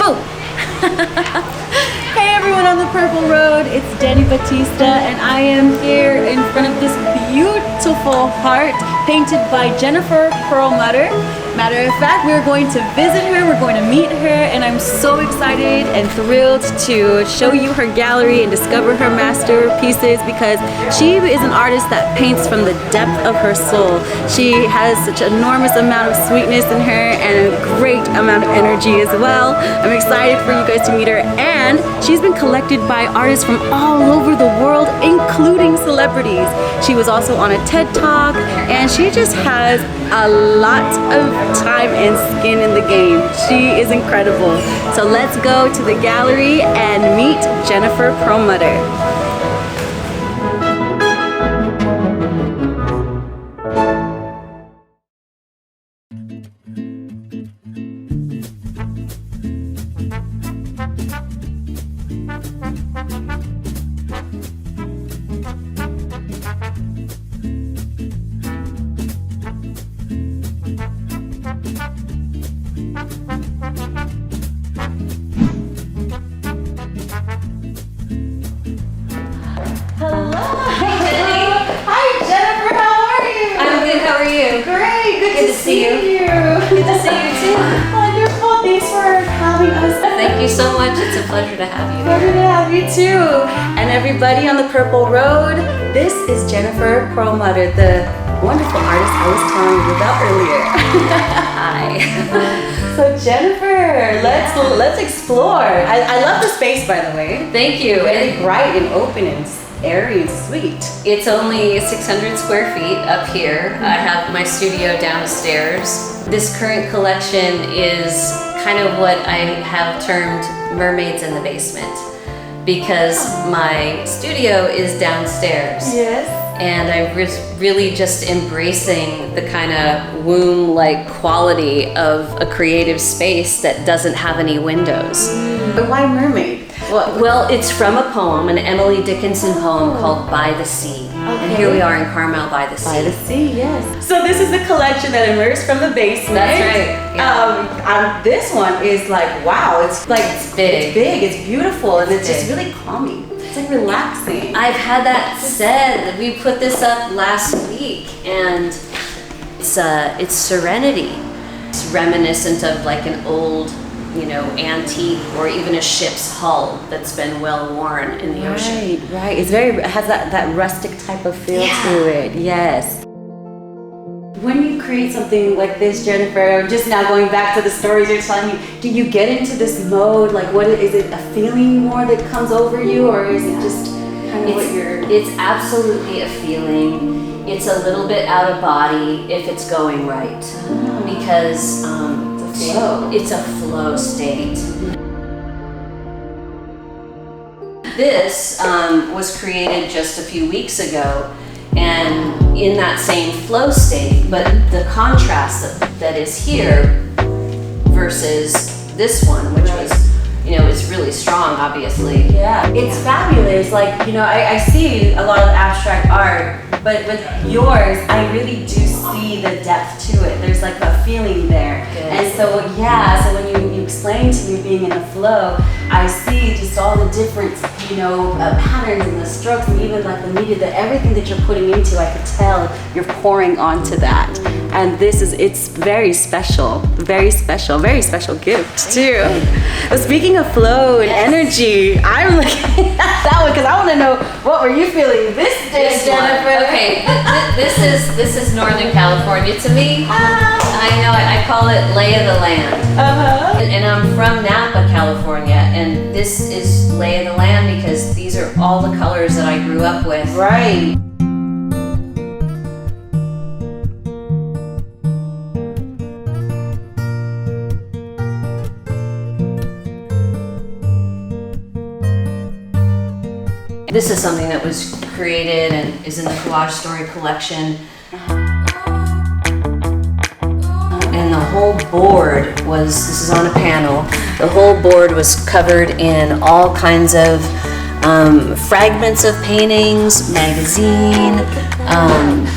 Boom! Hey everyone on the Purple Road, it's Danny Batista and I am here in front of this beautiful heart painted by Jennifer Perlmutter. Matter of fact, we're going to visit her, we're going to meet her, and I'm so excited and thrilled to show you her gallery and discover her masterpieces because she is an artist that paints from the depth of her soul. She has such an enormous amount of sweetness in her and a great amount of energy as well. I'm excited for you guys to meet her, and she's been collected by artists from all over the world, including celebrities. She was also on a TED Talk, and she just has a lot of time and skin in the game. She is incredible. So let's go to the gallery and meet Jennifer Perlmutter. Hello. Hi Jennifer, how are you? I'm good, how are you? Great, good to see you. Good to see you too. Wonderful, thanks for having us. Thank you so much, it's a pleasure to have you Pleasure to have you too. And everybody on the Purple Road, this is Jennifer Perlmutter, the wonderful artist I was telling you about earlier. Hi. So Jennifer, let's explore. I love the space, by the way. Thank you. Very bright and open and airy and sweet. It's only 600 square feet up here. I have my studio downstairs. This current collection is kind of what I have termed mermaids in the basement because my studio is downstairs. Yes. And I was really just embracing the kind of womb-like quality of a creative space that doesn't have any windows. But why mermaid? Well, it's from a poem, an Emily Dickinson poem called By the Sea. Okay. And here we are in Carmel by the sea. By the sea, yes. So this is the collection that emerged from the basement. That's right. Yeah. This one is like, wow, it's like It's big. It's big, it's beautiful, and it's just big. really calming. It's like relaxing. I've had that said. We put this up last week, and it's serenity. It's reminiscent of like an old, antique or even a ship's hull that's been well worn in the ocean. Right. It has that rustic type of feel to it. Yes. When you create something like this, Jennifer, just now going back to the stories you're telling me, do you get into this mode? Like, what is it? A feeling more that comes over you, or is it just kind of what you're? It's absolutely a feeling. It's a little bit out of body if it's going right, because it's a flow state. This was created just a few weeks ago, and in that same flow state, but the contrast that is here versus this one, which was, is really strong, obviously. Yeah, it's fabulous. Like, I see a lot of abstract art, but with yours, I really do see the depth to it. There's like a feeling there. Good. And so, so when you explain to me being in the flow, I see just all the different, patterns and the strokes and even like the media, everything that you're putting into, I could tell you're pouring onto that. And it's very special, very special gift too. But speaking of flow and energy, I'm looking at that one because I want to know, what were you feeling this day, Jennifer? Okay, this is Northern California to me. I know, I call it lay of the land. And I'm from Napa, California, and this is lay of the land because these are all the colors that I grew up with. Right. This is something that was created and is in the Collage Story collection. And the whole board this is on a panel, the whole board was covered in all kinds of fragments of paintings, magazine,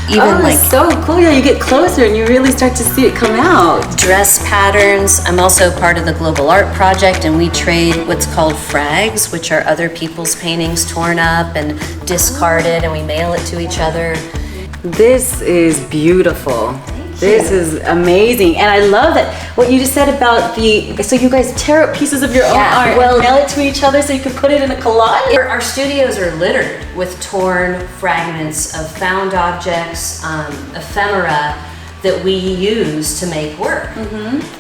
even like so cool. Yeah, you get closer and you really start to see it come out. dress patterns. I'm also part of the Global Art Project, and we trade what's called frags, which are other people's paintings torn up and discarded, and we mail it to each other. This is beautiful. This is amazing, and I love that what you just said about so you guys tear up pieces of your own art and mail it to each other so you can put it in a collage? Our studios are littered with torn fragments of found objects, ephemera that we use to make work.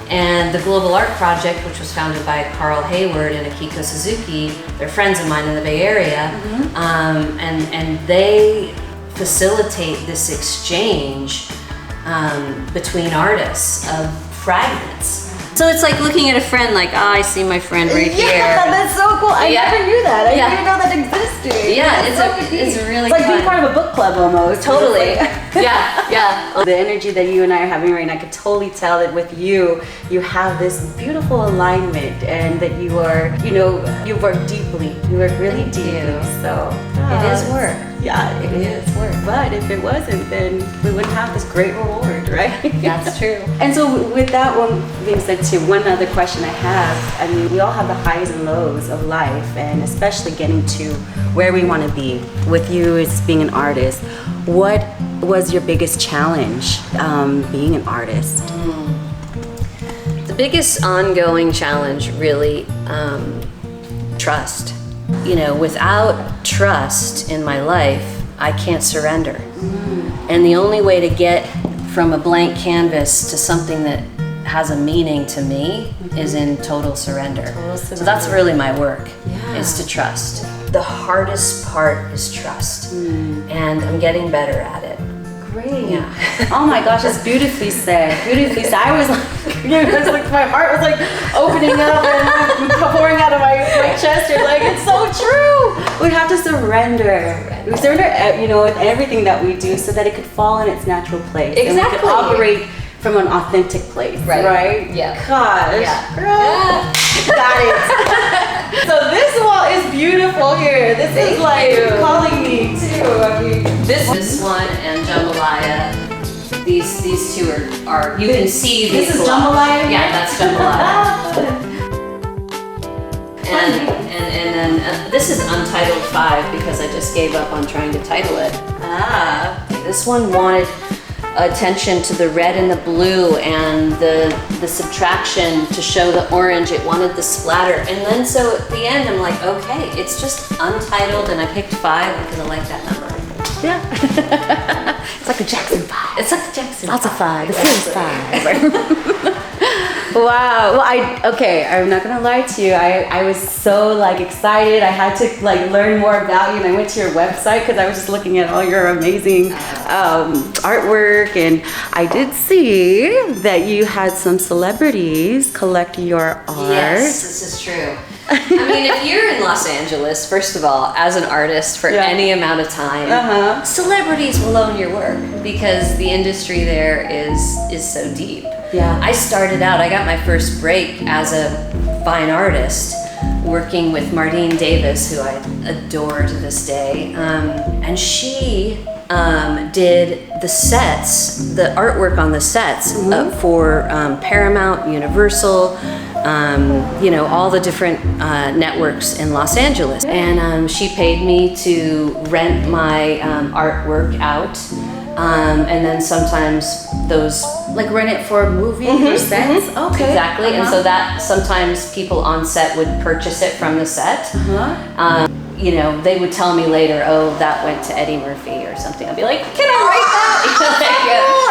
And the Global Art Project, which was founded by Carl Hayward and Akiko Suzuki, they're friends of mine in the Bay Area, and they facilitate this exchange between artists of fragments. So it's like looking at a friend, like, oh, I see my friend right here. Yeah, that's so cool. I never knew that. I didn't know that existed. Yeah, it's really like being fun. part of a book club almost. Totally. Yeah. The energy that you and I are having right now, I could totally tell that with you, you have this beautiful alignment, and that you are, you work deeply. You work really deeply. So it is work. Yeah, it is work. But if it wasn't, then we wouldn't have this great reward, right? That's true. And so with that one being said too, one other question I have, I mean, we all have the highs and lows of life, and especially getting to where we want to be. With you as being an artist, what was your biggest challenge being an artist? The biggest ongoing challenge, really, trust. Without trust in my life, I can't surrender. And the only way to get from a blank canvas to something that has a meaning to me is in total surrender. So that's really my work, is to trust. The hardest part is trust, and I'm getting better at it. Great. Yeah. Oh my gosh, it's beautifully said. Beautifully said. I was like, it's like my heart was like opening up and pouring out of my chest. You're like, it's so true. We have to surrender. We surrender, with everything that we do, so that it could fall in its natural place. Exactly. And we could operate from an authentic place. Right? Yeah. Gosh. Yeah. Girl. Got it. So this wall is beautiful here. This is like calling me too. I mean, This one and Jambalaya, these two are you can see this is collage. jambalaya? Yeah, that's jambalaya. and then this is Untitled 5 because I just gave up on trying to title it. This one wanted attention to the red and the blue and the subtraction to show the orange. It wanted the splatter, and then so at the end I'm like, okay, it's just Untitled, and I picked 5 because I like that number. Yeah. It's like the Jackson 5. It's like the Jackson. Lots of 5. The Phillies 5. Wow. Well, I'm not gonna lie to you. I was so excited. I had to learn more about you, and I went to your website because I was just looking at all your amazing artwork, and I did see that you had some celebrities collect your art. Yes, this is true. I mean, if you're in Los Angeles, first of all, as an artist for any amount of time, celebrities will own your work because the industry there is so deep. Yeah. I started out, I got my first break as a fine artist working with Mardine Davis, who I adore to this day. And she did the sets, the artwork on the sets for Paramount, Universal, all the different networks in Los Angeles. And she paid me to rent my artwork out. And then sometimes those rent it for movies or sets. Okay. Exactly. And so that sometimes people on set would purchase it from the set. They would tell me later, oh, that went to Eddie Murphy or something. I'd be like, can I write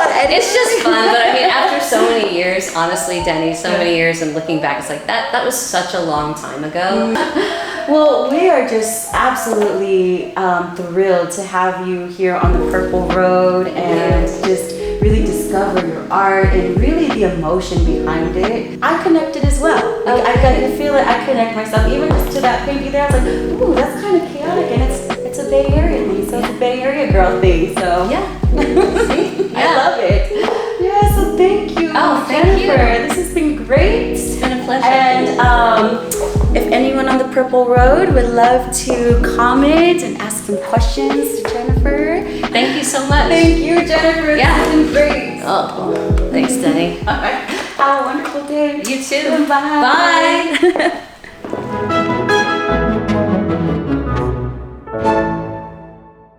that? It's just fun. But I mean, after so many years, honestly, Denny, so many years, and looking back, it's like that was such a long time ago. Well, we are just absolutely thrilled to have you here on the Purple Road and just really discover your art and really the emotion behind it. I connected as well. I got to feel it. I connect myself even just to that painting there. I was like, ooh, that's kind of chaotic, and it's a Bay Area thing, so it's a Bay Area girl thing. So yeah, I love it. Yeah, so thank you, thank Jennifer. you. This has been great. It's been a pleasure. And if anyone on the Purple Road would love to comment and ask some questions to Jennifer. Thank you so much. Thank you, Jennifer. Yeah. It's been great. Oh, thanks, Denny. All right. Have a wonderful day. You too. Bye. Bye.